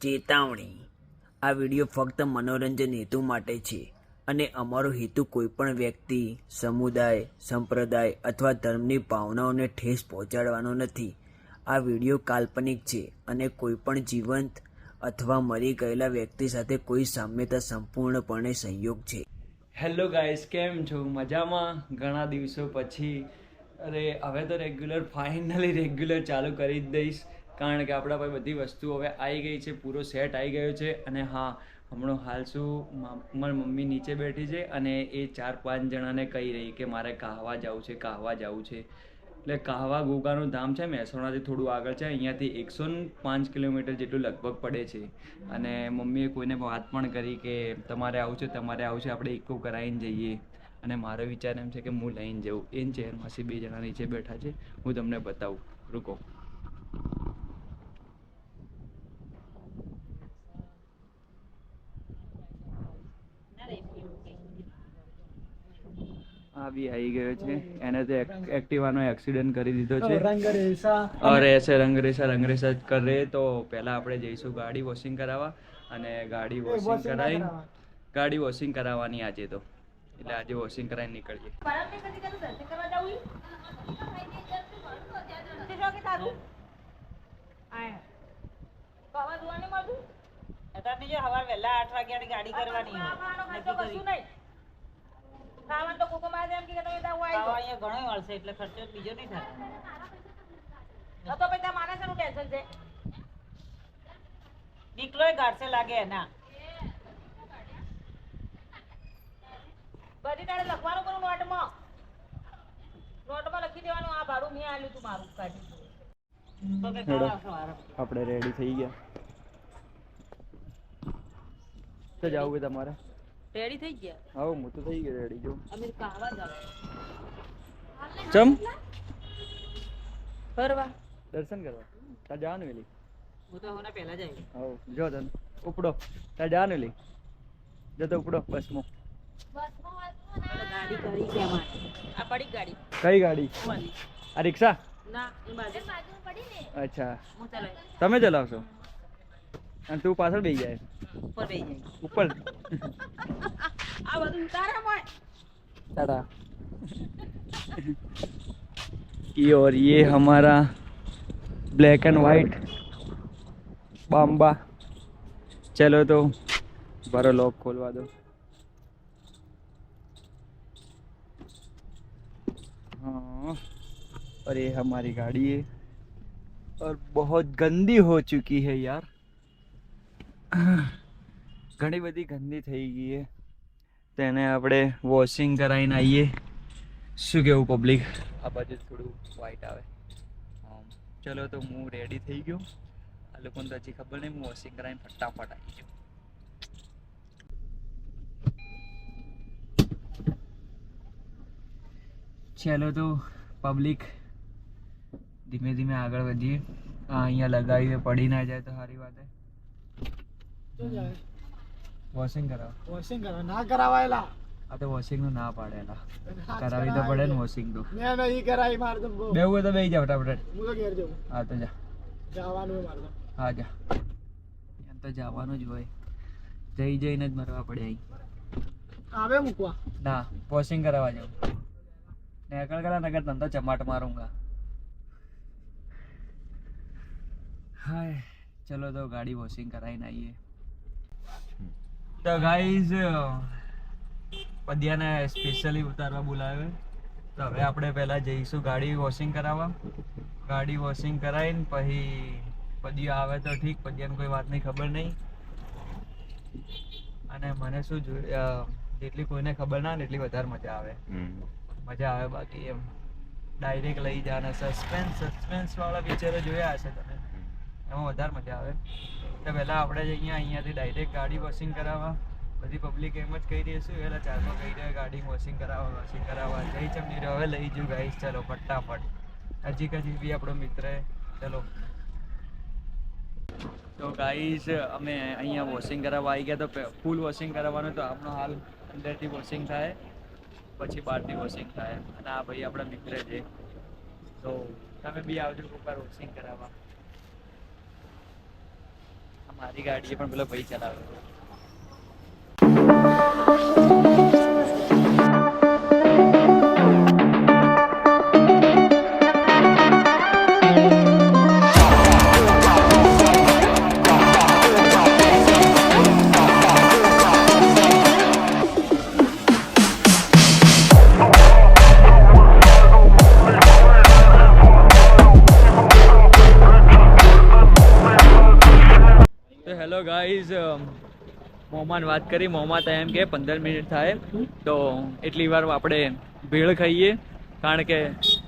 ચેતવણી: આ વિડીયો ફક્ત મનોરંજન હેતુ માટે છે અને અમારો હેતુ કોઈપણ વ્યક્તિ, સમુદાય, સંપ્રદાય અથવા ધર્મની ભાવનાઓને ઠેસ પહોંચાડવાનો નથી. આ વિડીયો કાલ્પનિક છે અને કોઈપણ જીવંત અથવા મરી ગયેલા વ્યક્તિ સાથે કોઈ સામ્યતા સંપૂર્ણપણે સંયોગ છે. હેલો ગાઈસ, કેમ છો? મજામાં? ઘણા દિવસો પછી. અરે હવે તો ફાઇનલી રેગ્યુલર ચાલુ કરી જ દઈશ, કારણ કે આપણા પાસે બધી વસ્તુઓ હવે આવી ગઈ છે, પૂરો સેટ આવી ગયો છે. અને હા, હમણાં હાલ શું, મારી મમ્મી નીચે બેઠી છે અને એ 4-5 જણાને કહી રહી કે મારે કાહવા જવું છે, કાહવા જવું છે. એટલે કાહવા ગોગાનું ધામ છે, મહેસાણાથી થોડું આગળ છે. અહીંયાથી 105 કિલોમીટર જેટલું લગભગ પડે છે. અને મમ્મીએ કોઈને વાત પણ કરી કે તમારે આવું છે, તમારે આવું છે, આપણે ઇકો કરાવીને જઈએ. અને મારો વિચાર એમ છે કે હું લઈને જાઉં. એ ચેરમાંથી 2 જણા નીચે બેઠા છે, હું તમને બતાવું, રૂકો. આ બી આવી ગયો છે. એને તો એક્ટિવાનો એક્સિડન્ટ કરી દીધો છે. और ऐसे रंगरेसा જ કરે. તો પહેલા આપણે જઈશું ગાડી વોશિંગ કરાવવા, અને ગાડી વોશિંગ કરાવવાની આજે તો. એટલે આજે વોશિંગ કરાવીને નીકળીએ. સવાર વહેલા 8 વાગ્યાની ગાડી કરવાની ખાવાનું તો કોકો મારે એમ કે તમે દાવ આવી જાવ. અહીંયા ઘણો મળશે એટલે ખર્ચો બીજો નહીં થાય. તો પછી તમારે માણસનું ટેન્શન છે. નીકળોય ગાડસે લાગે એના બધી તારે લખવાનું કરું નોટમાં લખી દેવાનું. આ ભાડું મેં આલ્યું તું મારું કાઢી. આપણે રેડી થઈ ગયા. તો જાવું કે તમારે? રેડી થઈ ગયા? હા, હું તો થઈ ગયો રેડી. જો અમે કાહવા જાવ. ચમ ફરવા દર્શન કરવા તા જવાનું એલી. હું તો હોના પહેલા જ આવી. હા, જો તને ઉપડો તા જવાનું એલી. જો તો ઉપડો બસમાં. ગાડી કરી છે અમારે. આ પડી ગાડી. કઈ ગાડી? આ રિક્ષા? ના, એ બાજુ પડી ને. અચ્છા, હું ચલાવી. તમે ચલાવશો અને તું પાછળ બેસી જાય? ઉપર બેસી જાય. ઉપર. આ બધું ઉતારે મોય. टाटा. ये और ये हमारा ब्लैक एंड वाइट बाम्बा. चलो तो बड़ा लॉक खोलवा दो. हाँ, और ये हमारी गाड़ी है और बहुत गंदी हो चुकी है यार. ઘણી બધી ગંદી થઈ ગઈ છે. તેને આપણે વોશિંગ કરાવીને આવીએ. શું કેવું પબ્લિક? આ બાજુ થોડું વ્હાઈટ આવે. ચલો તો હું રેડી થઈ ગયો. આ લોકોને તો હજી ખબર નહીં. હું વોશિંગ કરાવીને ફટાફટ આવી ગયો. ચલો તો પબ્લિક ધીમે ધીમે આગળ વધીએ. અહીંયા લગાવીએ, પડી ના જાય તો સારી વાત છે. વોશિંગ કરાવ ના કરાવાયેલા. આ તો વોશિંગ નું ના પાડેલા. કરાવી તો પડે ને વોશિંગ તો. મેં નહીં કરાવી. માર તો બેવું હોય તો બેસી જાવ ફટાફટ. હું તો ઘેર જવું. હા તો જા. જવાનું મારે તો. હા જા. એમ તો જવાનું જ હોય. જઈને જ મરવા પડે અહીં. આવે મૂકવા? ના, વોશિંગ કરાવવા જાવ. નીકળ કરા નગર તને તો ચમાટ માरूंगा. હાય, ચલો તો ગાડી વોશિંગ કરાવીને આવીએ. તો ગાઈઝ, પદિયાને સ્પેશિયલી ઉતારવા બોલાવે. તો હવે આપણે પહેલાં જઈશું ગાડી વોશિંગ કરાવવા. ગાડી વોશિંગ કરાવીને પછી પદિયા આવે તો ઠીક. પદિયાને કોઈ વાતની ખબર નહીં. અને મને શું જેટલી કોઈને ખબર ના ને એટલી વધારે મજા આવે. મજા આવે. બાકી એમ ડાયરેક્ટ લઈ જવાના સસ્પેન્સ વાળા પિક્ચરો જોયા હશે તમે, એમાં વધારે મજા આવે. તો પહેલાં આપણે અહીંયાથી ડાયરેક્ટ ગાડી વોશિંગ કરાવવા. બધી પબ્લિક એમ જ કહી દઈશું, એટલે 4માં કહી દે ગાડી વોશિંગ કરાવવા. જઈ ચમની રહ્યો. હવે લઈ જઉં ગાઈસ. ચલો ફટાફટ. હજી બી આપણો મિત્ર. ચલો તો ગાઈસ, અમે અહીંયા વોશિંગ કરાવવા આવી ગયા. તો ફૂલ વોશિંગ કરાવવાનું. તો આપણો હાલ અંદરથી વોશિંગ થાય, પછી બહારથી વોશિંગ થાય. અને આ ભાઈ આપણા મિત્ર છે. તો તમે બી આવજો ઉપર વોશિંગ કરાવવા. મારી ગાડી પણ પેલો ભાઈ ચલાવે. તો હેલો ગાઈઝ, મોમાન વાત કરી. મોમા તો એમ કે 15 મિનિટ થાય તો એટલી વાર આપણે ભેળ ખાઈએ, કારણ કે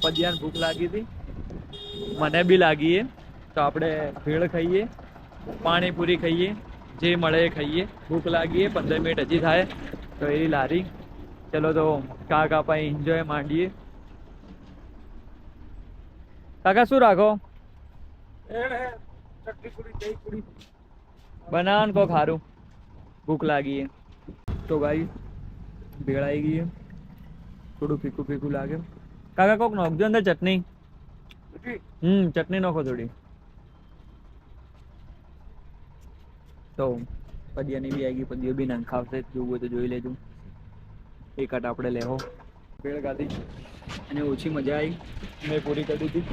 પદિયાને ભૂખ લાગી હતી, મને બી લાગી તો આપણે ભેળ ખાઈએ, પાણીપુરી ખાઈએ, જે મળે એ ખાઈએ. ભૂખ લાગીએ, 15 મિનિટ હજી થાય તો એ લારી. ચલો તો કાકા પાસે એન્જોય માંડીએ. કાકા શું રાખો? બનાવવાનું કોક સારું, ભૂખ લાગી. તો ભાઈ ભેળ આવી ગઈ, થોડું ફીકું ફીકું લાગે. કાકા કોક નાખજો અંદર ચટણી. ચટણી નાખો થોડી. તો પદિયાની બી આવી ગઈ, પદિયો બી નંખાવશે, જોવું હોય તો જોઈ લેજો. એક આટ આપણે લેવો. ભેળ ખાધી અને ઓછી મજા આવી. મેં પૂરી કરી દીધી,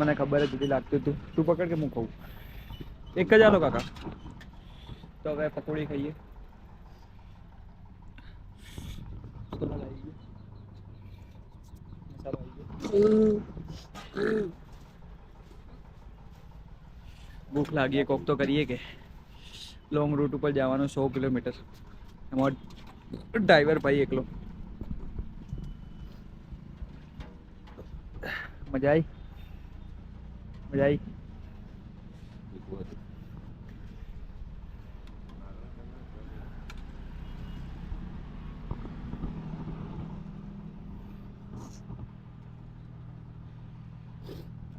મને ખબર જ નથી લાગતું હતું. તું પકડ કે હું ખાઉં? એક જ આલો કાકા. તો હવે પકોડી ખાઈએ. મસાલો આવી ગયો. ભૂખ લાગીએ, કોક તો કરીએ કે. લોંગ રૂટ ઉપર જવાનું 100 કિલોમીટર. એમાં ડ્રાઈવર ભાઈ એકલો. મજા આવી? મજા આવી?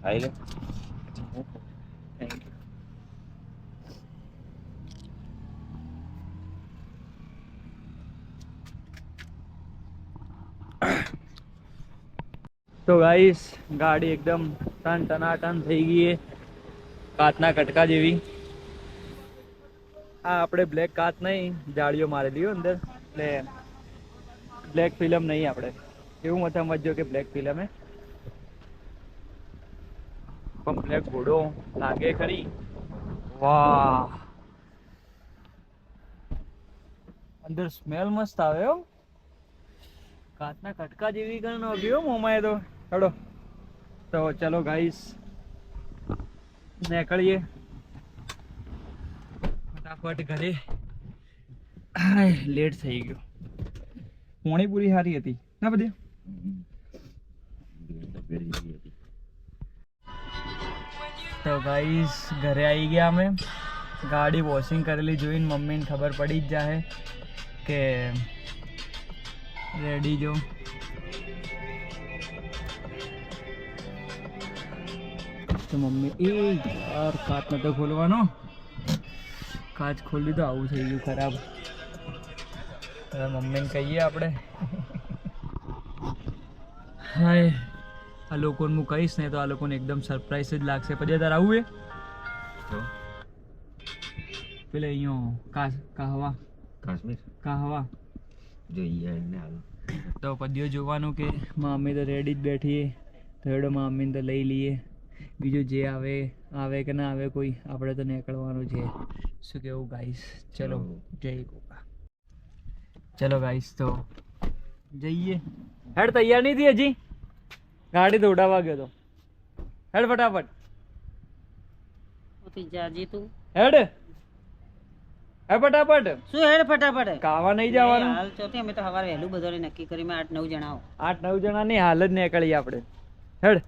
ખાઈ લે. Thank you. તો ગાઈસ, ગાડી એકદમ ટન ટનાટન થઈ ગઈ છે, કાચના કટકા જેવી. આ આપણે બ્લેક કાચ નહીં, જાળીઓ મારેલી હોય અંદર, એટલે બ્લેક ફિલ્મ નહીં. આપણે એવું મત સમજો કે બ્લેક ફિલ્મ હે, પણ બ્લેક ઘોડો લાગે ખરી. વાહ, અંદર સ્મેલ મસ્ત આવે હો, કાચના કટકા જેવી કણ નોખ્યો મોમાએ તો. હેડો તો ચલો ગાઈસ, નીકળીએ ફટાફટ ઘરે. લેટ થઈ ગયો. પાણીપુરી સારી હતી ના બધી? તો ગાઈસ ઘરે આવી ગયા અમે. ગાડી વોશિંગ કરેલી જોઈને મમ્મીને ખબર પડી જ જાય કે રેડી જો. તો મમ્મી એ યાર કાચ નતો ખોલવાનો, કાચ ખોલી તો આવું થઈ ગયું ખરાબ. હવે મમ્મીને કહીએ આપણે. હાય, આ લોકોને હું કહીશ ને તો આ લોકોને એકદમ સરપ્રાઈઝ જ લાગશે. પછી તારે આવું તો પેલે અહીંયા કાહવા કાશ્મીર કાહવા જોઈએ એને હાલ. તો પદ્યો જોવાનું કે મમ્મી તો રેડી જ બેઠી. તો એડો મમ્મીને તો લઈ લઈએ. બીજું જે આવે આવે કે ના આવે કોઈ, આપણે તો નીકળવાનું છે. શું કેવું ગાઈસ? ચલો જય ગોપા. ચલો ગાઈસ તો જઈએ. હેડ તૈયાર નહીં થઈ હજી, ગાડી દોડાવા ગયો તો. હેડ ફટાફટ. જાજી તું હેડ હે ફટાફટ. શું હેડ ફટાફટ? કાવા નહીં જવાનું. હાલ ચોથી અમે તો સવારે વહેલું બધું નક્કી કરી. મેં 8-9 જણા આવો. 8-9 જણા ની હાલ જ નીકળીએ આપણે. હેડ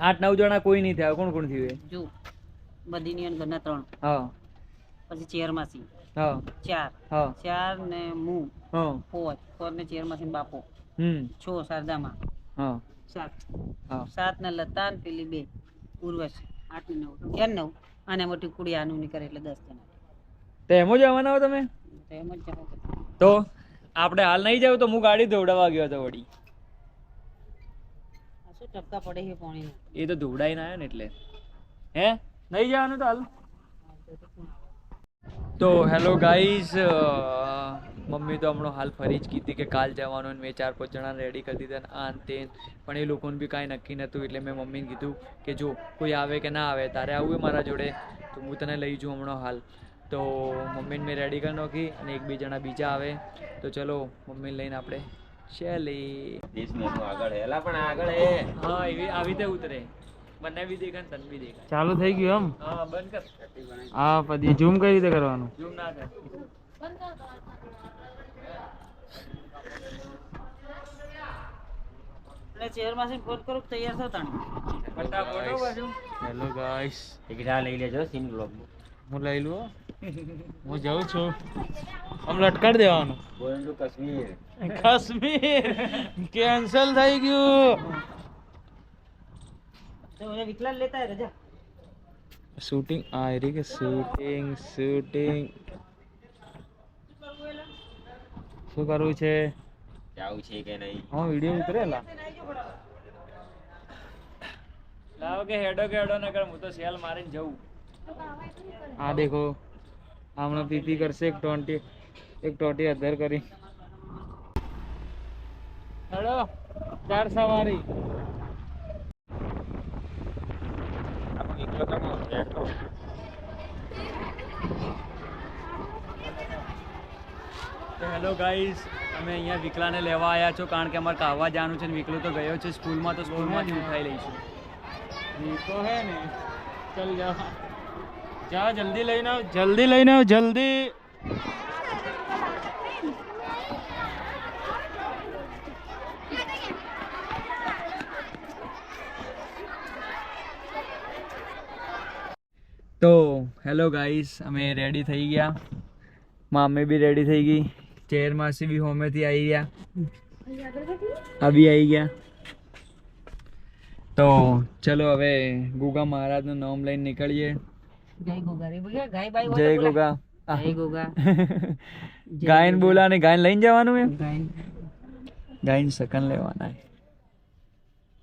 8-9 જણા કોઈ નહીં થયા. કોણ કોણ થયું? જો બદીની અને ઘરના 3, હા પછી ચેરમાસી હા 4, હા 4 ને હું હા 4 ને ચેરમાસી ને બાપો 6, શારદામાં હા 7, હા 7 ને લતા ને પેલી 2 ઉર્વશ 8 ને 9 11 9 અને મોટી કુડી આનું ની કરે એટલે 10 જણા. તો એમ જ આવવાના હો તમે? તો એમ જ જાવ. તો આપણે હાલ નહીં જાવ તો હું ગાડી દોડાવવા ગયો હતો વળી. આ શું ટપકા પડે છે પાણીના? એ તો ધોવડાઈને આવ્યો ને એટલે. હે નહીં જવાનું તો હાલ? તો હેલો ગાઈઝ, મમ્મી તો હમણાં હાલ ફરી જ કીધી કે કાલ જવાનું અને મેં 4-5 જણાને રેડી કરી દીધા ને આ તે, પણ એ લોકોને બી કાંઈ નક્કી નહોતું એટલે મેં મમ્મીને કીધું કે જો કોઈ આવે કે ના આવે, તારે આવવું મારા જોડે તો હું તને લઈ જાઉં હમણાં હાલ. તો મમ્મીને મેં રેડી કરી નાખી અને 1-2 જણા બીજા આવે તો ચલો મમ્મીને લઈને આપણે ચાલી. 30 મિનિટ આગળ હેલા પણ આગળ હે. હા એવી આવી રીતે ઉતરે, બંને બી દેખાય ને તને બી દેખાય. ચાલુ થઈ ગયું એમ. હા બંધ કર. હા પછી ઝૂમ કઈ રીતે કરવાનું? ઝૂમ ના કર. એટલે ચેરમાંથી ફોન કરું તૈયાર થો તાણ ફટાફટ હો બાજુ. હેલો ગાઈસ, ટિકિટ લઈ લેજો સીન બ્લોગ. હું લઈ લઉં હો. હું જાઉં છું. આમ લટકાડી દેવાનું. Going to Kashmir. Kashmir cancel થઈ ગયું. તો મને વિકલાલ લેતા હે રજા શૂટિંગ આ રહી કે શૂટિંગ શું કરવું છે? જાવું છે કે નહીં? હા વિડીયો ઉતરેલા. લાવ કે હેડો ન કર, હું તો સેલ મારીને જઉં. આ દેખો હમણાં પીપી કરશે એક ટોટી અધર કરી. હેડો 4 સવારી. આપણે એકલો તો બેઠો. તો હેલો ગાઈઝ, અમે અહીંયા વિકલાને લેવા આવ્યા છો કારણ કે અમારે કાવા જવાનું છે ને વિકલો તો ગયો છે સ્કૂલમાં, તો સ્કૂલમાંથી ઉઠાઈ લઈશું. તો હે ને ચલ જા જલ્દી લઈને આવ, જલ્દી. તો હેલો ગાઈઝ, અમે રેડી થઈ ગયા, મામી બી રેડી થઈ ગઈ, ચેર માસી બી હોમેથી આવી ગયા, આ બી આવી ગયા. તો ચલો હવે ગુગા મહારાજનું નામ લઈને નીકળીએ. જય ગોગા રે બોલ્યા ગાય બાય જય ગોગા. જય ગોગા ગાયન બોલા ને ગાયન લઈને જવાનું એમ. ગાયન સકન લેવાના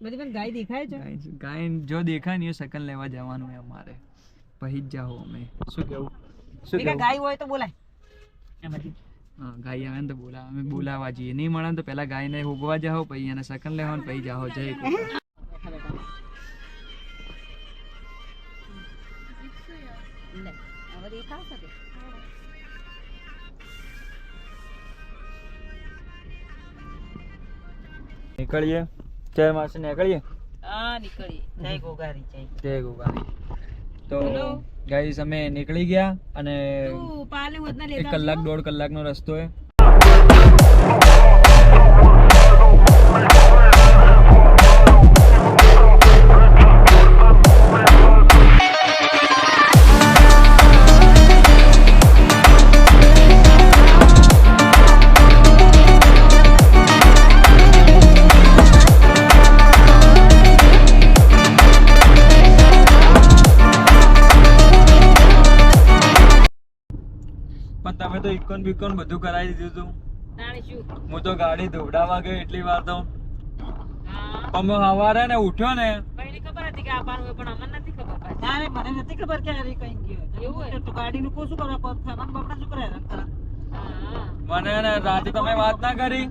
બધી પણ ગાય દેખાય છે. ગાયન જો દેખાય ને એ સકન લેવા જવાનું હોય અમારે, પછી જ જાઓ અમે. શું કેવું? ગાય હોય તો બોલાય એમાંથી. હા ગાય આવે ને તો બોલાવે, અમે બોલાવા જઈએ. નહીં મળે ને તો પહેલા ગાયને ઉગવા જાઓ, પછી એને સકન લેવા ને પછી જાઓ. જય ગોગા. નીકળીએ જય માસી, નીકળીએ. હા નીકળી. જય ગોગા રી જય ગોગા. તો ગાઈસ અમે નીકળી ગયા અને તું પાલે વધના 1 કલાક 1.5 કલાકનો રસ્તો છે. પણ તમે તો ઇકોન બીકોન બધું કરાવી દીધું હતું. હું તો ગાડી ધોવડાવવા ગયો એટલી વાર તો. પણ હું સવારે ને ઉઠ્યો ને ખબર હતી કે આવવાનું હોય, પણ અમને નથી ખબર. ના રે મને નથી ખબર કે હરી કઈ ગયો. એવું હોય તો ગાડી નું શું કરવા પર સામાન બાપડા શું કરે? મને ને રાતે તમે વાત ના કરી,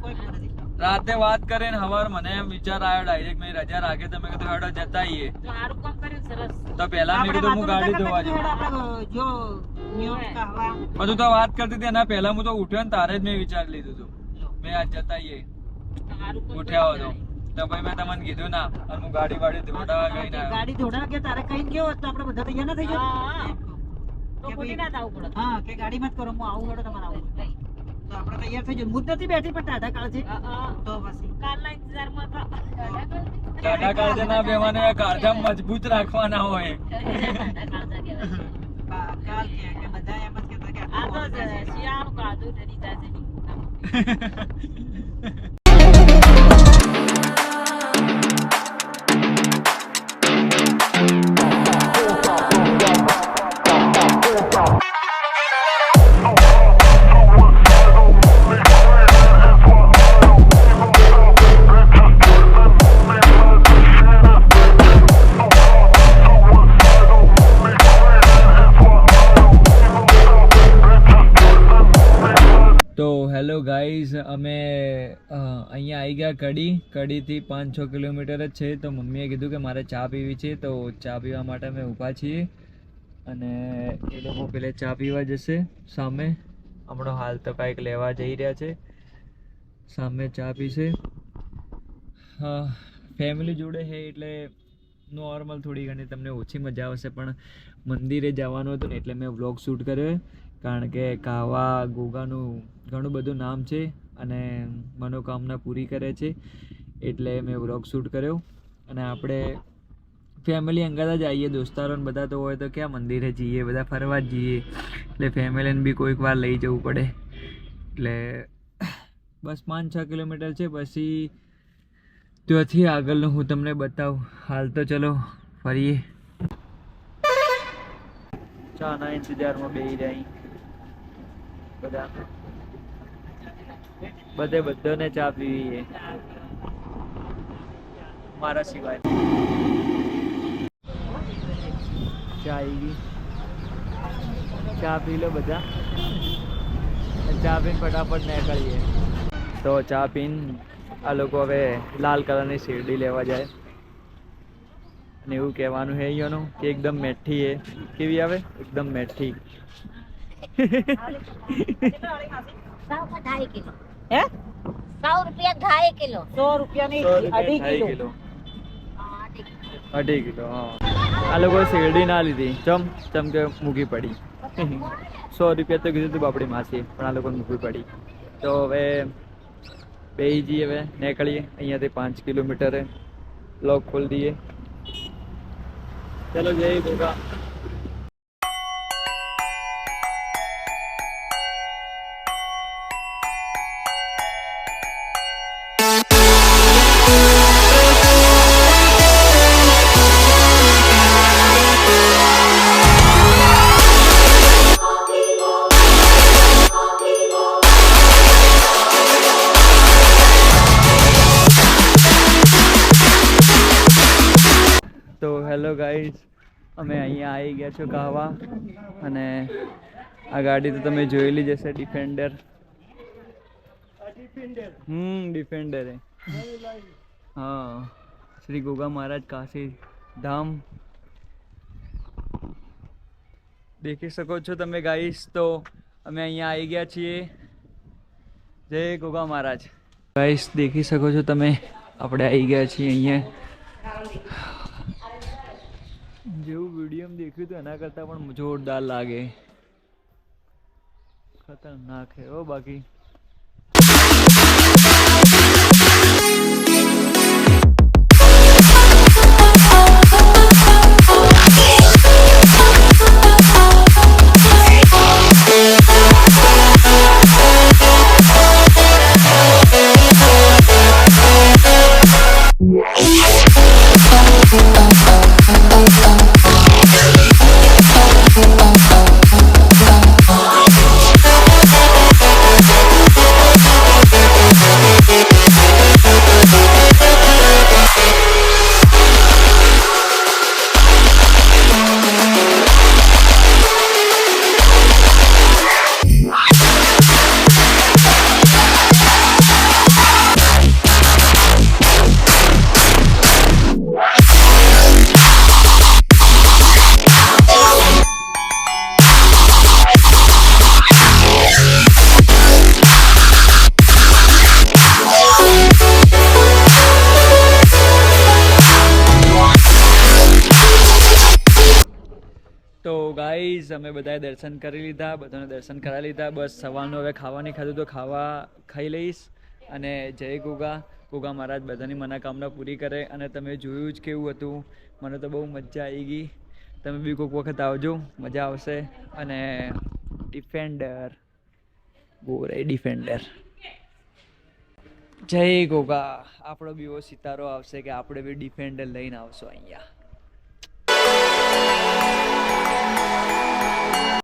રાતે વાત કરીને હવાર મને એમ વિચાર આવ્યો ડાયરેક્ટ, મેં રજા રાખી, તમે કીધું હેડો જતા આવીએ. તો સારું કામ કર્યું, સરસ. તો પહેલા મેં કીધું હું ગાડી ધોવા જાઉં. જો મ્યુટ કહવા બધું તો વાત કરતી હતી એના પહેલા હું તો ઉઠ્યો ને તારે જ મેં વિચાર લીધું હતું મેં આજ જતા આવીએ. ઉઠ્યા હતો તો ભાઈ મેં તમને કીધું ના, અને હું ગાડી ધોડાવા ગઈ ના. ગાડી ધોડાવા ગયા તારે કઈ ગયો હોત તો આપણે બધા તૈયાર ના થઈ જાય. તો ખોટી ના થાવું પડે. હા કે ગાડી મત કરો, હું આવું હેડો તમારે આવું તો આપણે તૈયાર થઈ જાય. હું જ નથી બેઠી પણ ટાઢા કાળ છે તો પછી કાલના ઇંતજારમાં હતા. ટાટા કાળજા ના બેવાને કાળજા મજબૂત રાખવાના હોય. કાલ કે બધા એમ જ કહેતા કે આ તો શિયાળું કાઢું ડરી જાજે. તો હેલો ગાઈઝ, અમે અહીંયા આવી ગયા કડીથી 5-6 કિલોમીટર જ છે. તો મમ્મીએ કીધું કે મારે ચા પીવી છે, તો ચા પીવા માટે અમે ઊભા છીએ. અને એ લોકો પેલે ચા પીવા જશે સામે. હમણાં હાલ તો કાંઈક લેવા જઈ રહ્યા છે, સામે ચા પીશે. ફેમિલી જોડે છે એટલે નોર્મલ થોડી ઘણી તમને ઓછી મજા આવશે, પણ મંદિરે જવાનું હતું ને એટલે મેં વ્લોગ શૂટ કર્યો. કારણ કે કાવા ગોગાનું ઘણું બધું નામ છે અને મનોકામના પૂરી કરે છે, એટલે મેં વ્લોગ શૂટ કર્યો. અને આપણે ફેમિલી અંગાત જ આવીએ, દોસ્તારોને બધા તો હોય તો ક્યાં મંદિરે જઈએ, બધા ફરવા જ જઈએ. એટલે ફેમિલીને બી કોઈક વાર લઈ જવું પડે. એટલે બસ 5-6 કિલોમીટર છે, પછી ત્યાંથી આગળનું હું તમને બતાવું. હાલ તો ચલો ફરીએ. ચાના ઇંતજારમાં બેસી જાય બધા, બધાને ચા પીવી મારા સિવાય. ચા આવી ગઈ, ચા પી લો બધા. ચા પીને ફટાફટ નીકળીએ. તો ચા પીને આ લોકો હવે લાલ કલરની શેરડી લેવા જાય. અને એવું કહેવાનું છે અહીંયાનું કે એકદમ મેઠી છે. કેવી આવે? એકદમ મેઠી. 100 किलो હે 100 रुपया 2.5 किलो 100 રૂપિયાની 2.5 કિલો. 2.5 કિલો. હા, આ લોકો શેરડી ના લીધી ચમ કે મૂકી પડી. 100 રૂપિયા તો કીધું તું બાપડી માસી, પણ આ લોકો મૂકવી પડી. તો હવે બેસી જઈએ, હવે નીકળીએ અહીંયાથી 5 કિલોમીટર. લોક ખોલી દઈએ. ચલો જય ગોગા. તો હેલો ગાઈઝ, અમે અહીંયા આવી ગયા છો કાવા. અને આ ગાડી તો તમે જોયેલી જ હશે, ડિફેન્ડર. ડિફેન્ડર હે. હા, શ્રી ગોગા મહારાજ કાશી ધામ દેખી શકો છો તમે ગાઈઝ. તો અમે અહીંયા આવી ગયા છીએ. જય ગોગા મહારાજ. ગાઈઝ દેખી શકો છો તમે, આપણે આવી ગયા છીએ અહીંયા. જેવું વિડીયોમાં દેખ્યું હતું એના કરતાં પણ જોરદાર લાગે, ખતરનાક છે હો. બાકી તો ગાઈઝ અમે બધાએ દર્શન કરી લીધા, બધાને દર્શન કરાવી લીધા. બસ સવારનું હવે ખાવાની ખાધું તો ખાવા ખાઈ લઈશ. અને જય ગોગા. ગોગા મહારાજ બધાની મનોકામના પૂરી કરે. અને તમે જોયું જ કેવું હતું, મને તો બહુ મજા આવી ગઈ. તમે બી કોઈક વખત આવજો, મજા આવશે. અને ડિફેન્ડર ગોરે ડિફેન્ડર. જય ગોગા. આપણો બી એવો સિતારો આવશે કે આપણે બી ડિફેન્ડર લઈને આવશો અહીંયા.